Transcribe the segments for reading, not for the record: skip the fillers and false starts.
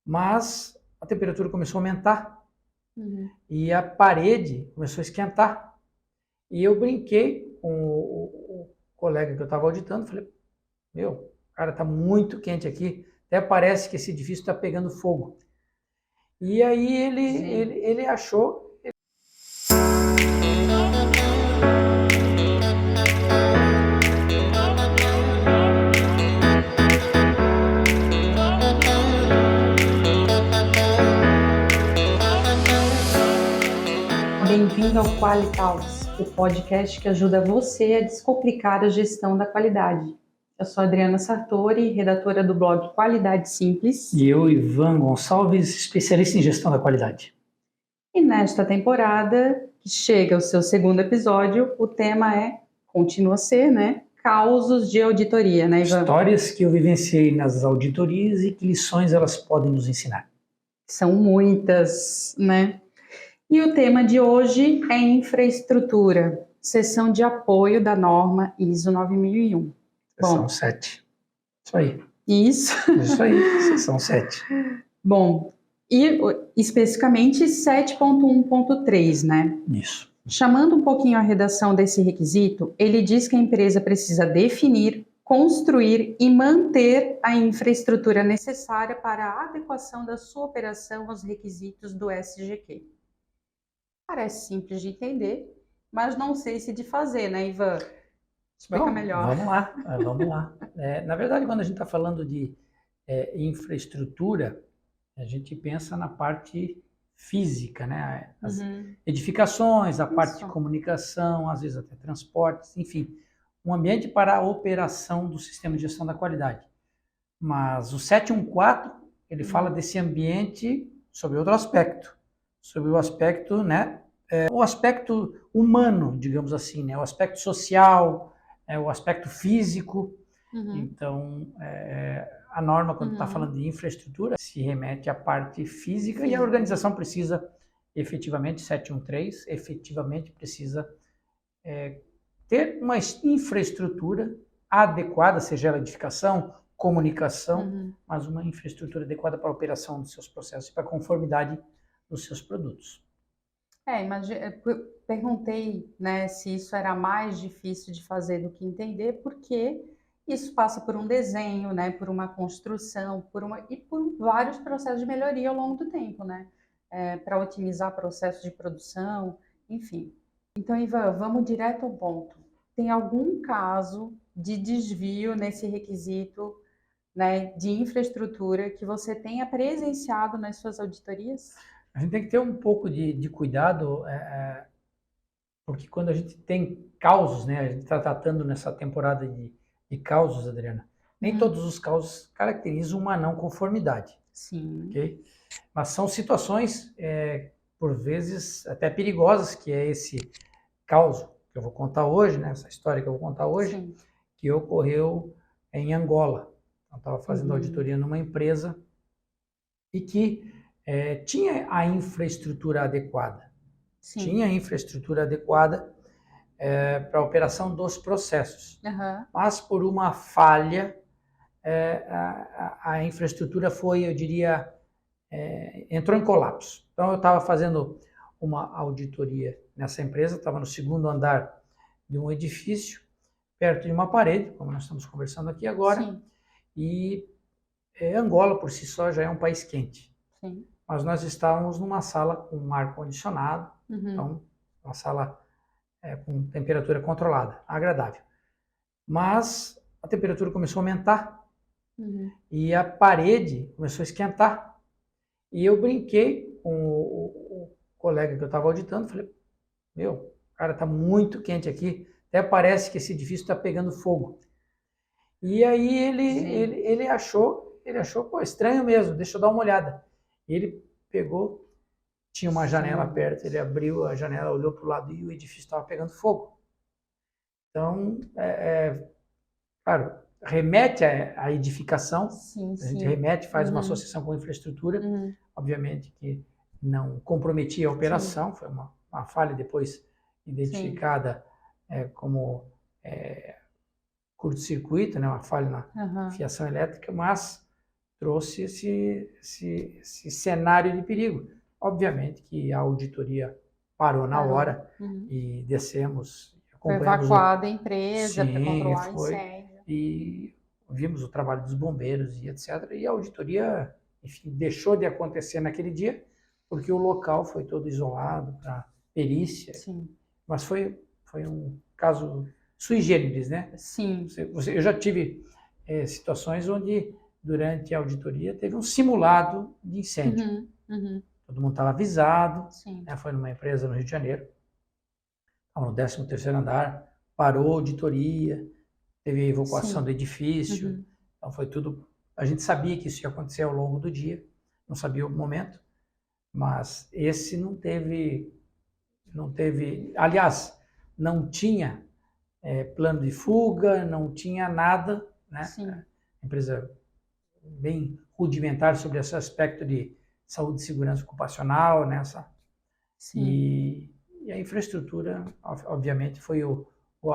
mas a temperatura começou a aumentar Uhum. e a parede começou a esquentar. E eu brinquei com o colega que eu estava auditando, falei, meu, cara, tá muito quente aqui, até parece que esse edifício está pegando fogo. E aí ele achou. Bem-vindo ao QualiTalks, o podcast que ajuda você a descomplicar a gestão da qualidade. Eu sou Adriana Sartori, redatora do blog Qualidade Simples. E eu, Ivan Gonçalves, especialista em gestão da qualidade. E nesta temporada, que chega ao seu segundo episódio, o tema continua a ser, causos de auditoria, né, Ivan? Histórias que eu vivenciei nas auditorias e que lições elas podem nos ensinar. São muitas, né? E o tema de hoje é infraestrutura, seção de apoio da norma ISO 9001. Seção 7. Isso aí. Isso aí, seção 7. Bom, e especificamente 7.1.3, né? Isso. Chamando um pouquinho a redação desse requisito, ele diz que a empresa precisa definir, construir e manter a infraestrutura necessária para a adequação da sua operação aos requisitos do SGQ. Parece simples de entender, mas não sei se de fazer, né, Ivan? Explica melhor. Vamos lá. Na verdade, quando a gente está falando de infraestrutura, a gente pensa na parte física, né? As edificações, a parte de comunicação, às vezes até transportes, enfim, um ambiente para a operação do sistema de gestão da qualidade. Mas o 714, ele fala desse ambiente sob outro aspecto, sobre o aspecto, né? O aspecto humano, digamos assim, né? O aspecto social, o aspecto físico. Então, a norma, quando está falando de infraestrutura, se remete à parte física e a organização precisa, efetivamente, 713, efetivamente precisa ter uma infraestrutura adequada, seja ela edificação, comunicação, mas uma infraestrutura adequada para a operação dos seus processos e para a conformidade dos seus produtos. Perguntei, né, se isso era mais difícil de fazer do que entender, porque isso passa por um desenho, né, por uma construção, e por vários processos de melhoria ao longo do tempo, né, para otimizar processos de produção, enfim. Então, Ivan, vamos direto ao ponto. Tem algum caso de desvio nesse requisito, né, de infraestrutura que você tenha presenciado nas suas auditorias? A gente tem que ter um pouco de cuidado, porque quando a gente tem causos, né, a gente está tratando nessa temporada de causos, Adriana, nem todos os causos caracterizam uma não conformidade. Sim. Okay? Mas são situações, por vezes, até perigosas, que é esse caso que eu vou contar hoje, né, essa história que eu vou contar hoje, sim, que ocorreu em Angola. Eu estava fazendo auditoria numa empresa e que tinha a infraestrutura adequada. Sim. Tinha a infraestrutura adequada para a operação dos processos. Mas por uma falha, a infraestrutura foi, eu diria, entrou em colapso. Então eu estava fazendo uma auditoria nessa empresa, estava no segundo andar de um edifício, perto de uma parede, como nós estamos conversando aqui agora, sim, e Angola por si só já é um país quente. Sim. Mas nós estávamos numa sala com ar-condicionado, então uma sala com temperatura controlada, agradável. Mas a temperatura começou a aumentar e a parede começou a esquentar. E eu brinquei com o colega que eu estava auditando, falei, meu, cara, tá muito quente aqui, até parece que esse edifício está pegando fogo. E aí ele achou, pô, estranho mesmo, deixa eu dar uma olhada. Ele pegou, tinha uma janela perto, ele abriu a janela, olhou para o lado e o edifício estava pegando fogo. Então, claro, remete à edificação, sim, a gente remete, faz uma associação com a infraestrutura, obviamente que não comprometia a operação, foi uma falha depois identificada como curto-circuito, né, uma falha na fiação elétrica, mas trouxe esse cenário de perigo. Obviamente que a auditoria parou na Parou. hora Uhum. e descemos, Foi acompanhamos evacuada a empresa para sim, controlar o foi, incêndio. e vimos o trabalho dos bombeiros e etc. E a auditoria, enfim, deixou de acontecer naquele dia, porque o local foi todo isolado para perícia, Sim, mas foi um caso sui generis, né? sim. Eu já tive situações onde, durante a auditoria, teve um simulado de incêndio. Uhum, uhum, Todo mundo estava avisado, sim, né? Foi numa empresa no Rio de Janeiro, estava no 13º andar, parou a auditoria, teve a evacuação do sim. edifício, Uhum. então foi tudo. A gente sabia que isso ia acontecer ao longo do dia, não sabia o momento, mas esse não teve, aliás, não tinha plano de fuga, não tinha nada, né? Sim, Empresa bem rudimentar sobre esse aspecto de saúde e segurança ocupacional, nessa. sim. E a infraestrutura, obviamente,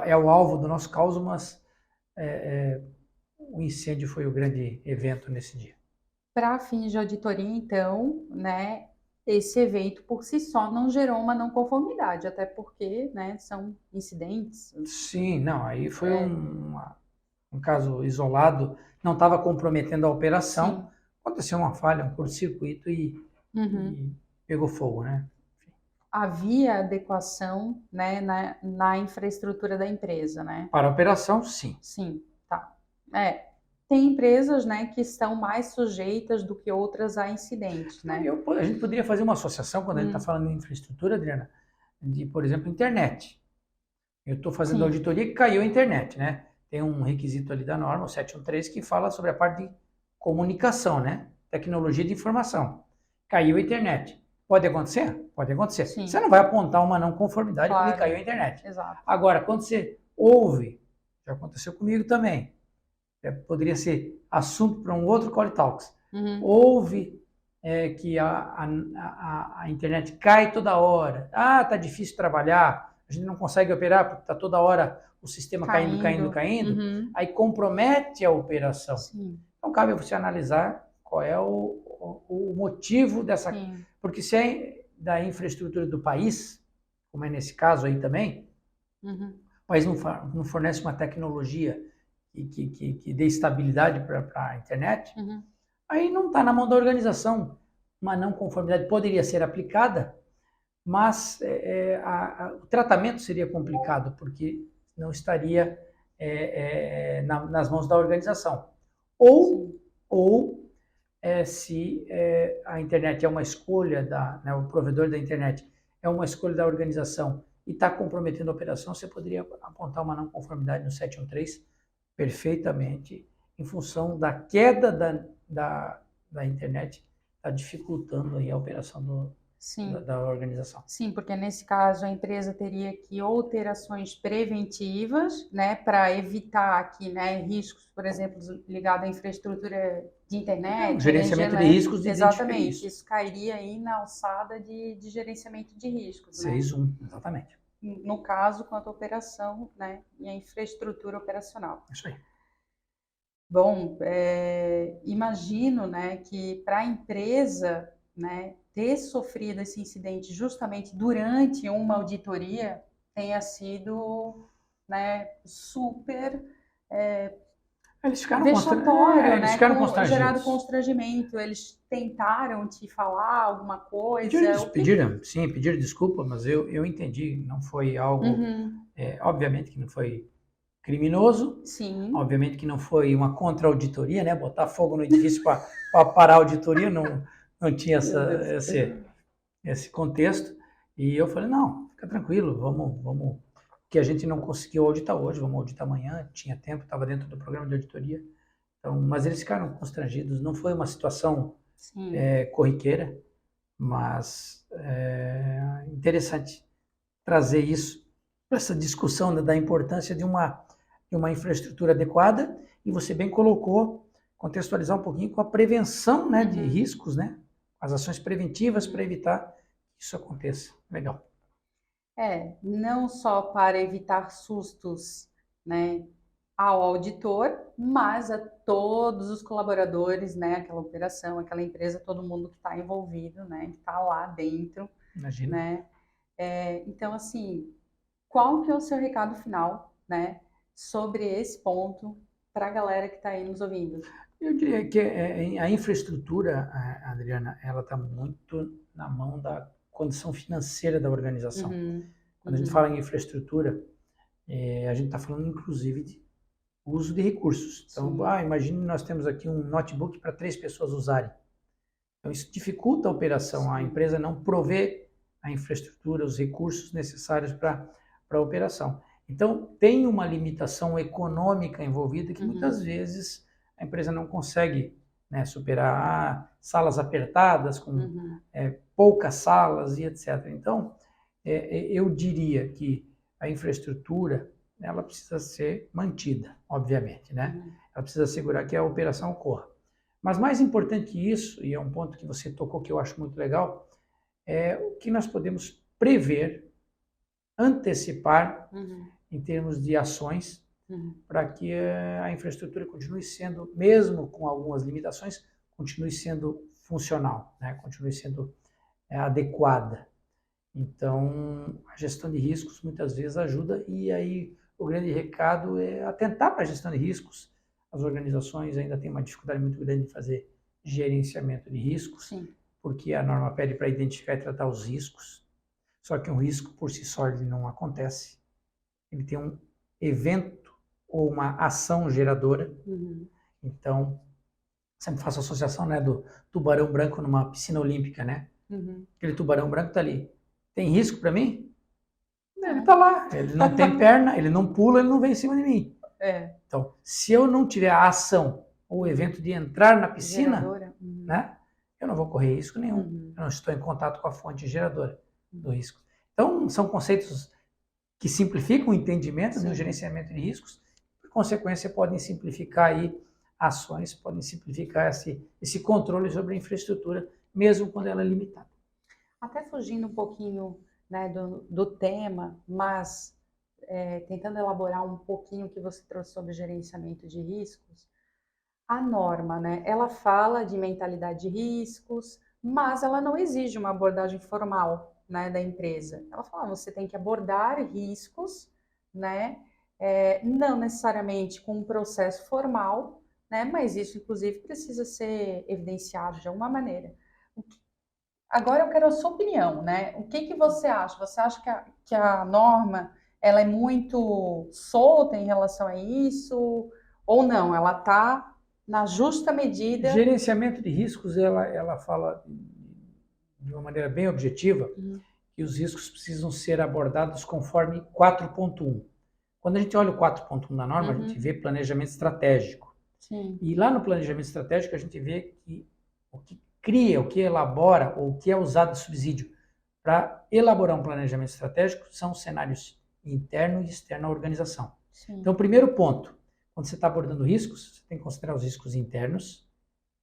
é o alvo do nosso caso, mas o incêndio foi o grande evento nesse dia. Para fins de auditoria, então, né, esse evento por si só não gerou uma não conformidade, até porque, né, são incidentes. Sim, não, aí foi É, um caso isolado, não estava comprometendo a operação, sim. aconteceu uma falha, um curto-circuito Uhum. e pegou fogo, né? Havia adequação, né, na infraestrutura da empresa, né? Para a operação, sim. Sim, tá. É, tem empresas, né, que estão mais sujeitas do que outras a incidentes, Não, né? a gente poderia fazer uma associação, quando a gente está Hum, falando em infraestrutura, Adriana, de, por exemplo, internet. Eu estou fazendo sim, auditoria que caiu a internet, né? Tem um requisito ali da norma, o 713, que fala sobre a parte de comunicação, né? Tecnologia de informação. Caiu a internet. Pode acontecer? Pode acontecer. Você sim, não vai apontar uma não conformidade porque claro, caiu a internet. exato. Agora, quando você ouve, já aconteceu comigo também, poderia ser assunto para um outro Call Talks, Uhum. ouve que a internet cai toda hora, tá difícil trabalhar, a gente não consegue operar porque está toda hora o sistema caindo, caindo, Caindo. caindo, Uhum. aí compromete a operação. Sim, Então cabe você analisar qual é o motivo dessa, sim, porque se é da infraestrutura do país, como é nesse caso aí também, uhum. o país não fornece uma tecnologia que dê estabilidade para a internet, Uhum. aí não está na mão da organização. Uma não conformidade poderia ser aplicada, mas o tratamento seria complicado, porque não estaria nas mãos da organização. Ou, Sim, se a internet é uma escolha, né, o provedor da internet é uma escolha da organização e está comprometendo a operação, você poderia apontar uma não conformidade no 713 perfeitamente, em função da queda da internet, está dificultando aí a operação sim. da organização. Sim, porque nesse caso a empresa teria que ou ter ações preventivas, né, para evitar que, né, riscos, por exemplo, ligados à infraestrutura de O internet, energia gerenciamento de elétrica, riscos identifica exatamente, isso. isso cairia aí na alçada de gerenciamento de riscos, né? 6.1, exatamente. No caso, quanto à operação, né, e a infraestrutura operacional. Isso aí. Bom, imagino, né, que para a empresa, né, ter sofrido esse incidente justamente durante uma auditoria tenha sido, né, super Eles ficaram, vexatório, eles né, ficaram gerado constrangidos. constrangimento. Eles tentaram te falar alguma coisa? O que que... Pediram desculpa, mas eu entendi, não foi algo, Uhum, obviamente que não foi criminoso, sim, obviamente que não foi uma contra-auditoria, né? Botar fogo no edifício para parar a auditoria, não tinha meu Deus. esse contexto. E eu falei, não, fica tranquilo, vamos, que a gente não conseguiu auditar hoje, vamos auditar amanhã, tinha tempo, estava dentro do programa de auditoria. Então, mas eles ficaram constrangidos, não foi uma situação Sim. corriqueira, mas interessante trazer isso para essa discussão da importância de uma infraestrutura adequada, e você bem colocou, contextualizar um pouquinho com a prevenção, né, de Uhum. riscos, né, as ações preventivas para evitar que isso aconteça. Legal. Não só para evitar sustos, né, ao auditor, mas a todos os colaboradores, né, aquela operação, aquela empresa, todo mundo que está envolvido, né, que está lá dentro, Imagina. né? Então, assim, qual que é o seu recado final, né, sobre esse ponto para a galera que está aí nos ouvindo? Eu diria que a infraestrutura, Adriana, ela está muito na mão da condição financeira da organização. Uhum, Quando a gente fala em infraestrutura, a gente está falando inclusive de uso de recursos. Então, sim, imagine nós temos aqui um notebook para 3 pessoas usarem. Então, isso dificulta a operação. A sim, empresa não provê a infraestrutura, os recursos necessários para a operação. Então, tem uma limitação econômica envolvida que muitas vezes a empresa não consegue, né, superar. Salas apertadas, com poucas salas e etc. Então, eu diria que a infraestrutura ela precisa ser mantida, obviamente, né? Ela precisa assegurar que a operação ocorra. Mas mais importante que isso, e é um ponto que você tocou que eu acho muito legal, é o que nós podemos prever, antecipar em termos de ações para que a infraestrutura continue sendo, mesmo com algumas limitações, continue sendo funcional, né? Continue sendo adequada. Então, a gestão de riscos muitas vezes ajuda, e aí o grande recado é atentar para a gestão de riscos. As organizações ainda têm uma dificuldade muito grande de fazer gerenciamento de riscos, sim, porque a norma pede para identificar e tratar os riscos. Só que um risco por si só ele não acontece. Ele tem um evento ou uma ação geradora. Então, sempre faço associação, né, do tubarão branco numa piscina olímpica, né? Aquele tubarão branco está ali. Tem risco para mim? Ele está lá. Ele não tem perna, ele não pula, ele não vem em cima de mim. Então, se eu não tiver a ação ou o evento de entrar na piscina, né, eu não vou correr risco nenhum. Eu não estou em contato com a fonte geradora do risco. Então, são conceitos que simplificam o entendimento do gerenciamento de riscos. Por consequência, podem simplificar aí ações, podem simplificar esse controle sobre a infraestrutura, mesmo quando ela é limitada. Até fugindo um pouquinho, né, do tema, mas tentando elaborar um pouquinho o que você trouxe sobre gerenciamento de riscos, a norma, né, ela fala de mentalidade de riscos, mas ela não exige uma abordagem formal, né, da empresa. Ela fala, você tem que abordar riscos, né, não necessariamente com um processo formal, né, mas isso, inclusive, precisa ser evidenciado de alguma maneira. Agora eu quero a sua opinião, né? O que você acha? Você acha que a norma ela é muito solta em relação a isso? Ou não? Ela está na justa medida? Gerenciamento de riscos, ela fala de uma maneira bem objetiva que os riscos precisam ser abordados conforme 4.1. Quando a gente olha o 4.1 na norma, a gente vê planejamento estratégico. Sim. E lá no planejamento estratégico, a gente vê que o que cria, o que elabora, ou o que é usado de subsídio para elaborar um planejamento estratégico são os cenários interno e externo à organização. Sim. Então, primeiro ponto, quando você está abordando riscos, você tem que considerar os riscos internos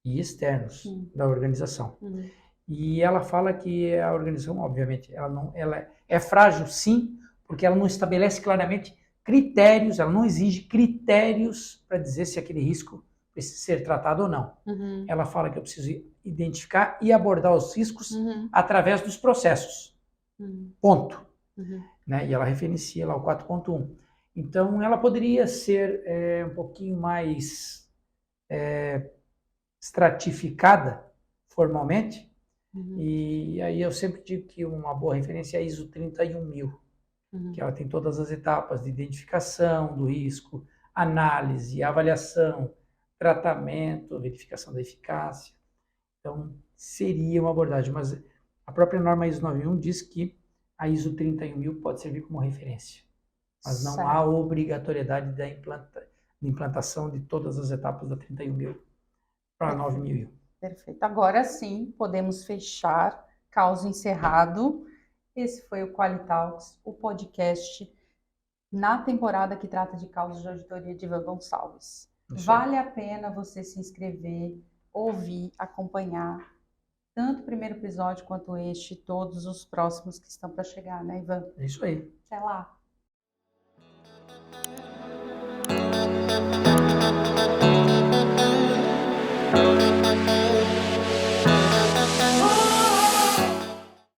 e externos da organização. E ela fala que a organização, obviamente, ela é frágil, sim, porque ela não estabelece claramente critérios, ela não exige critérios para dizer se aquele risco precisa ser tratado ou não. Ela fala que eu preciso identificar e abordar os riscos através dos processos. Ponto. Né? E ela referencia lá o 4.1. Então, ela poderia ser um pouquinho mais estratificada formalmente. E aí eu sempre digo que uma boa referência é a ISO 31000, que ela tem todas as etapas de identificação do risco, análise, avaliação, tratamento, verificação da eficácia. Então, seria uma abordagem, mas a própria norma ISO 9001 diz que a ISO 31000 pode servir como referência, mas não há obrigatoriedade da implantação de todas as etapas da 31000 para a 9001. Perfeito. Agora sim, podemos fechar. Caso encerrado. Esse foi o Qualitalks, o podcast na temporada que trata de causas de auditoria de Ivan Gonçalves. Vale a pena você se inscrever, ouvir, acompanhar tanto o primeiro episódio quanto este, todos os próximos que estão para chegar, né, Ivan? É isso aí. Até lá.